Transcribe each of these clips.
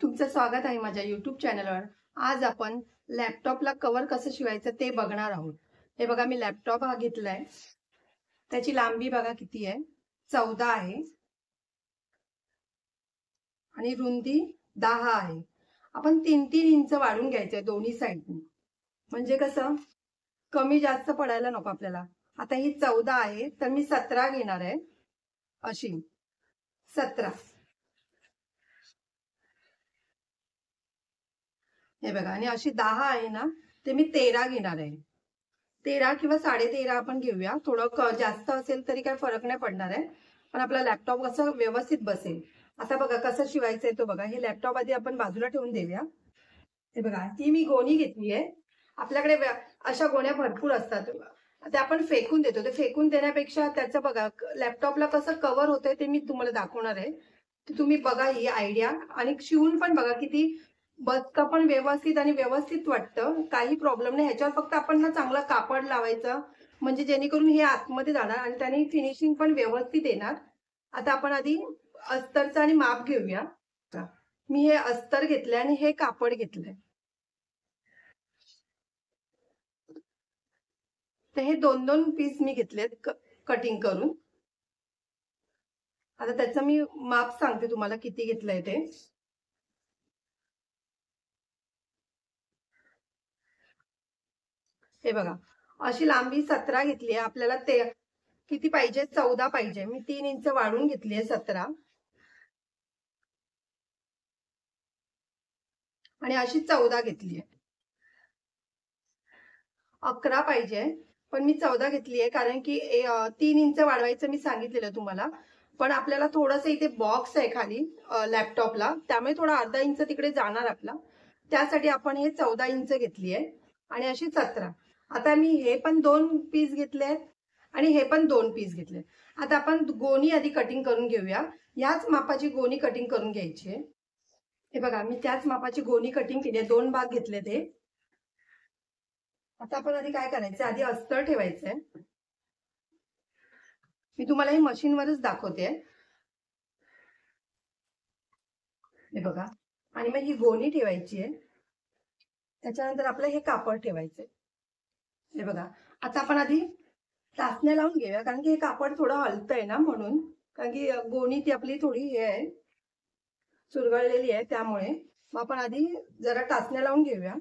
तुमचं स्वागत आहे माझ्या YouTube चॅनलवर। आज आपण लॅपटॉपला कव्हर कसं शिवायचं ते बघणार आहोत। हे बघा, मी लॅपटॉप हा घेतलाय। त्याची लांबी बघा किती आहे, 14 आहे आणि रुंदी 10 आहे। आपण 3-3 इंच वाढून घ्यायचंय दोन्ही साइडनी, म्हणजे कसं कमी जास्त पडायला नको आपल्याला। आता ही 14 आहे तर मी 17 घेणार आहे, अशी 17। हे बघा, आणि अशी 10 आहे ना, ते मी 13 घेणार आहे। 13 किंवा 13.5 आपण घेऊया। थोडं जास्त असेल तरी काही फरक नाही पडणार आहे, पण आपला लॅपटॉप कसं व्यवस्थित बसेल। आता बघा कसं शिवायचंय तो बघा। हे लॅपटॉप आधी आपण बाजूला ठेवून देऊया। हे बघा, ती मी गोणी घेतली आहे। आपल्याकडे अशा गोण्या भरपूर असतात, ते आपण फेकून देतो। ते फेकून देण्यापेक्षा त्याचं बघा लॅपटॉपला कसं कव्हर होतंय ते मी तुम्हाला दाखवणार आहे। तुम्ही बघा ही आयडिया, आणि शिवून पण बघा किती बसतं पण व्यवस्थित आणि व्यवस्थित वाटतं। काही प्रॉब्लेम नाही। ह्याच्यावर फक्त आपण ना चांगलं कापड लावायचं, म्हणजे जेणेकरून हे आतमध्ये जाणार आणि त्याने फिनिशिंग पण व्यवस्थित येणार। आता आपण आधी अस्तरचं आणि माप घेऊया। मी हे अस्तर घेतलंय आणि हे कापड घेतलंय, तर हे 2-2 पीस मी घेतलेत कटिंग करून। आता त्याचं मी माप सांगते तुम्हाला किती घेतलंय ते। हे बघा, अशी लांबी 17 घेतली आहे। आपल्याला ते किती पाहिजे, 14 पाहिजे। मी 3 इंच वाढून घेतली आहे 17, आणि अशी 14 घेतली आहे। 11 पाहिजे, पण मी 14 घेतली आहे, कारण की 3 इंच वाढवायचं मी सांगितलेलं तुम्हाला। पण आपल्याला थोडंसं इथे बॉक्स आहे खाली लॅपटॉपला, त्यामुळे थोडा अर्धा इंच तिकडे जाणार आपला। त्यासाठी आपण हे 14 इंच घेतली आहे, आणि अशी 17। आता मी हे पण 2 पीस घेतले आहेत आणि हे पण 2 पीस घेतले। आता आपण गोणी आधी कटिंग करून घेऊया। याच मापाची गोणी कटिंग करून घ्यायची आहे। हे बघा, मी त्याच मापाची गोणी कटिंग केली आहे, 2 भाग घेतले ते। आता आपण आधी काय करायचं, आधी अस्तर ठेवायचंय। मी तुम्हाला हे मशीनवरच दाखवते। हे बघा, आणि मग ही गोणी ठेवायची आहे। त्याच्यानंतर आपलं हे कापड ठेवायचंय। हे बघा, आता आपण आधी टाचण्या लावून घेऊया, कारण की हे कापड थोडं हलतंय ना, म्हणून। कारण की गोणी ती आपली थोडी हे आहे, चुरगळलेली आहे, त्यामुळे मग आपण आधी जरा टाचण्या लावून घेऊया।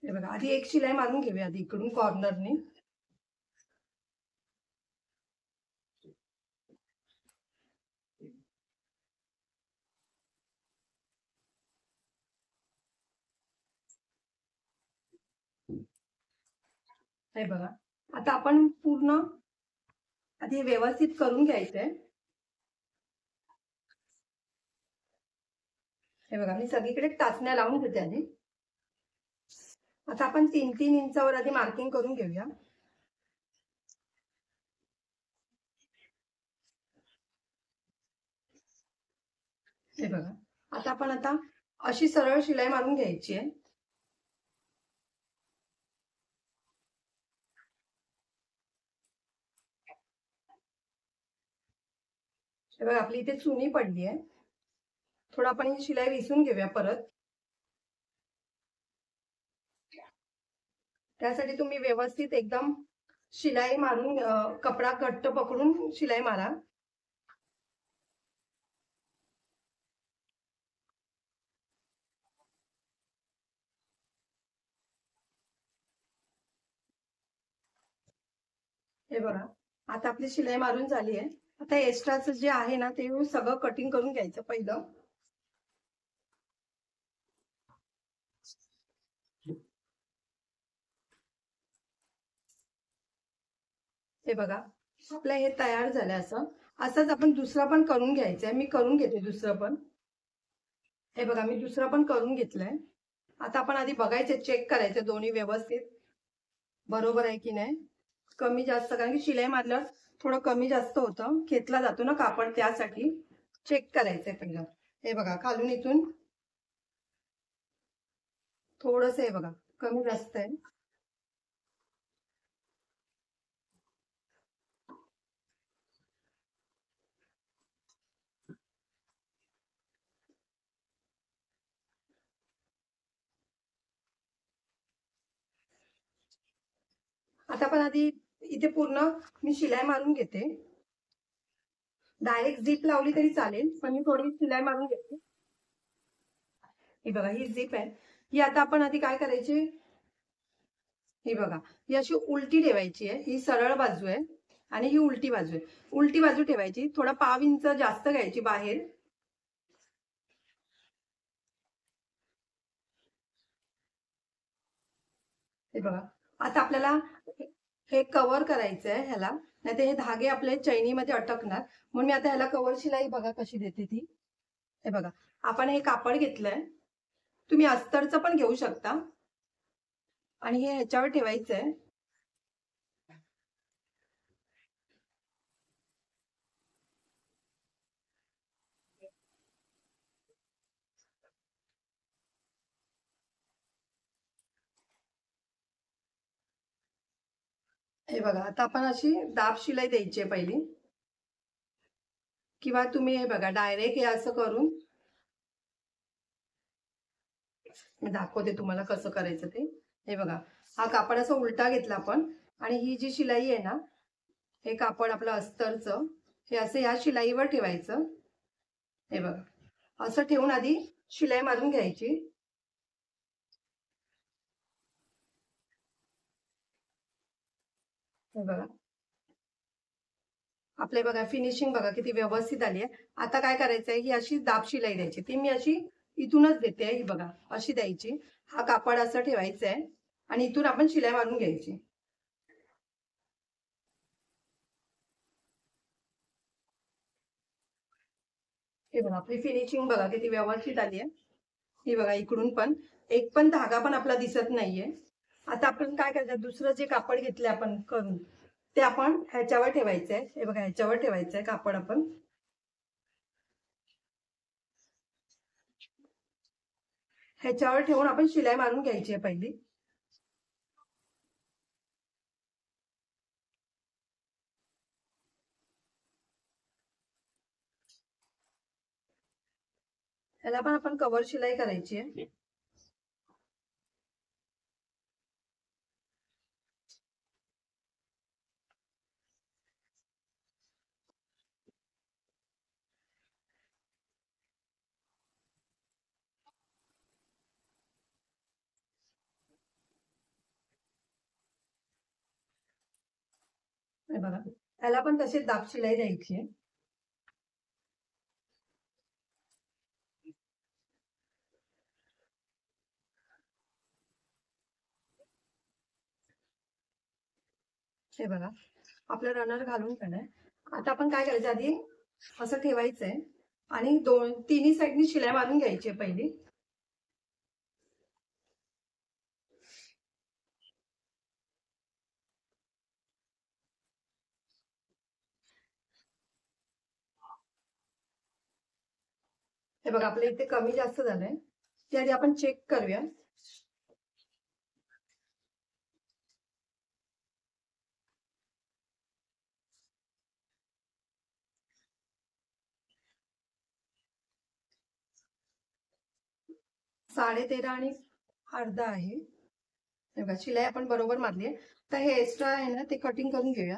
हे बघा, आधी एक शिलाई मारून घेऊया आधी इकडून कॉर्नरने। हे बघा, आता आपण पूर्ण आधी व्यवस्थित करून घ्यायचंय। हे बघा, मी सगळीकडे टाचण्या लावून घेते आधी। आता आपण 3-3 इंचावर आधी मार्किंग करून घेऊया। हे बघा, आता आपण अशी सरळ शिलाई मारून घ्यायची आहे। हे बघा, आपली इथे चुनी पडली आहे। थोडं आपण ही शिलाई विसून घेऊया परत। त्यासाठी तुम्ही व्यवस्थित एकदम शिलाई मारून कपडा घट्ट पकडून शिलाई मारा। हे बघा, आता आपली शिलाई मारून झाली आहे। आता एक्स्ट्राचं जे आहे ना, ते सगळं कटिंग करून घ्यायचं पहिलं। हे बघा, आपलं हे तयार झालं। असंच आपण दुसरं पण करून घ्यायचंय। मी करून घेते दुसरं पण। हे बघा, मी दुसरं पण करून घेतलंय। आता आपण आधी बघायचे, चेक करायचे दोन्ही व्यवस्थित बरोबर आहे की नाही। कमी जास्त, कारण की शिलाई मारल्यावर थोडं कमी जास्त होतं, खेचला जातो ना कापड, त्यासाठी चेक करायचंय पहिलं। हे बघा, खालून इथून थोडंसं हे बघा कमी जास्त आहे। आता पण आधी इथे पूर्ण मी शिलाई मारून घेते. डायरेक्ट झीप लावली तरी चालेल, पण मी थोडी शिलाई मारून घेते. ही बघा, ही झीप आहे. ही आता आपण आधी काय करायची, ही बघा, ही अशी उलटी ठेवायची आहे. ही सरळ बाजू आहे आणि ही उलटी बाजू आहे. उलटी बाजू ठेवायची, थोडा 1/2 इंच जास्त घ्यायची बाहेर. हे बघा, आता आपल्याला हे कव्हर करायचं आहे ह्याला, नाही तर हे धागे आपले चैनीमध्ये अटकणार. म्हणून मी आता ह्याला कव्हर शिलाई बघा कशी देते ती. हे बघा, आपण हे कापड घेतलंय, तुम्ही अस्तरचं पण घेऊ शकता आणि हे ह्याच्यावर ठेवायचंय. हे बघा, आता आपण अशी दाब शिलाई द्यायची आहे पहिली, किंवा तुम्ही हे बघा डायरेक्ट हे असं करून, मी दाखवते तुम्हाला कसं करायचं ते. हे बघा, हा कापड असा उलटा घेतला आपण आणि ही जी शिलाई आहे ना, हे कापड आपलं अस्तरचं, हे असं या शिलाईवर ठेवायचं. हे बघा, असं ठेवून आधी शिलाई मारून घ्यायची. हे बघा, आपले बघा फिनिशिंग बघा किती व्यवस्थित आली आहे. आता काय करायचंय, ही अशी दाब शिलाई द्यायची. ती मी अशी इथूनच देते. ही बघा, अशी द्यायची. हा कापड असं ठेवायचं आहे आणि इथून आपण शिलाई मारून घ्यायची. हे बघा, आपली फिनिशिंग बघा किती व्यवस्थित आली आहे. ही बघा, इकडून पण एक पण धागा पण आपला दिसत नाहीये. आता आपण काय करायचं, दुसरं जे कापड घेतले आपण करून, ते आपण ह्याच्यावर ठेवायचंय. हे बघा, ह्याच्यावर ठेवायचंय कापड आपण. ह्याच्यावर ठेवून आपण शिलाई मारून घ्यायची आहे पहिली. ह्याला पण आपण कव्हर शिलाई करायची आहे. हे बघा, ह्याला पण तशीच दाब शिलाई द्यायची आहे. हे बघा, आपलं रनर घालून झालंय. आता आपण काय करायचं, आधी असं ठेवायचंय आणि तिन्ही साईडनी शिलाई मारून घ्यायची आहे पहिली. हे बघा, आपल्या इथे कमी जास्त झालंय, ते आधी आपण चेक करूया. ,13.5 आणि अर्धा आहे. हे बघा, शिलाई आपण बरोबर मारली आहे. तर हे एक्स्ट्रा आहे ना, ते कटिंग करून घेऊया.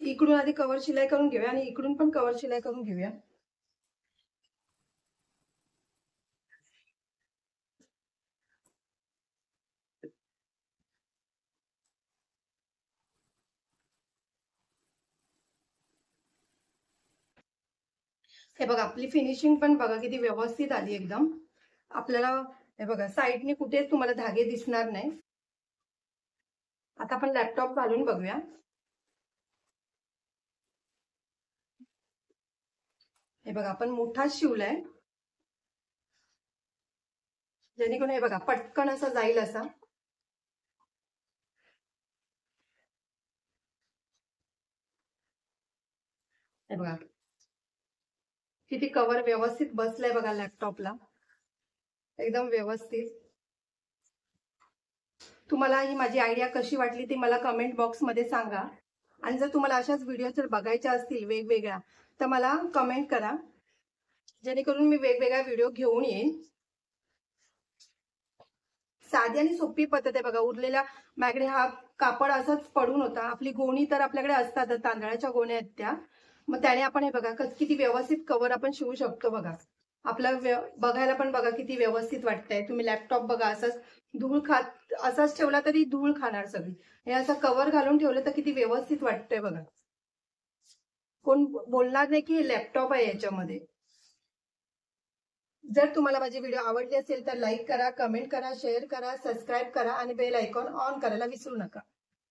इकडून आधी कव्हर शिलाई करून घेऊया आणि इकडून पण कव्हर शिलाई करून घेऊया. हे बघा, आपली फिनिशिंग पण बघा किती व्यवस्थित आली एकदम. आपल्याला हे बघा, साईडने कुठेच तुम्हाला धागे दिसणार नाही. आता आपण लॅपटॉप घालून बघूया. हे बघा, आपण मोठाच शिवलाय, जेणेकरून हे बघा पटकन असं जाईल असा. हे बघा, किती कव्हर व्यवस्थित बसलाय बघा लॅपटॉपला, एकदम व्यवस्थित. तुम्हाला ही माझी आयडिया कशी वाटली ते मला कमेंट बॉक्समध्ये सांगा. आणि जर तुम्हाला अशाच व्हिडिओ जर बघायच्या असतील वेगवेगळ्या, तर मला कमेंट करा, जेणेकरून मी वेगवेगळ्या व्हिडिओ घेऊन येईन. साधी आणि सोपी पद्धत आहे बघा. उरलेला माझ्याकडे हा कापड असंच पडून होता. आपली गोणी तर आपल्याकडे असतात, तांदळाच्या गोण्या आहेत त्या. मग त्याने आपण हे बघा किती व्यवस्थित कव्हर आपण शिवू शकतो बघा. आपलं बघायला पण बघा किती व्यवस्थित वाटतंय. तुम्ही लॅपटॉप बघा असंच धूळ खात असाच ठेवला तरी धूळ खाणार सगळी. हे असं कव्हर घालून ठेवलं तर किती व्यवस्थित वाटतंय बघा. कोण बोलणार नाही की लॅपटॉप आहे याच्यामध्ये. जर तुम्हाला माझी व्हिडिओ आवडली असेल तर लाईक करा, कमेंट करा, शेअर करा, सबस्क्राईब करा आणि बेल आयकॉन ऑन करायला विसरू नका.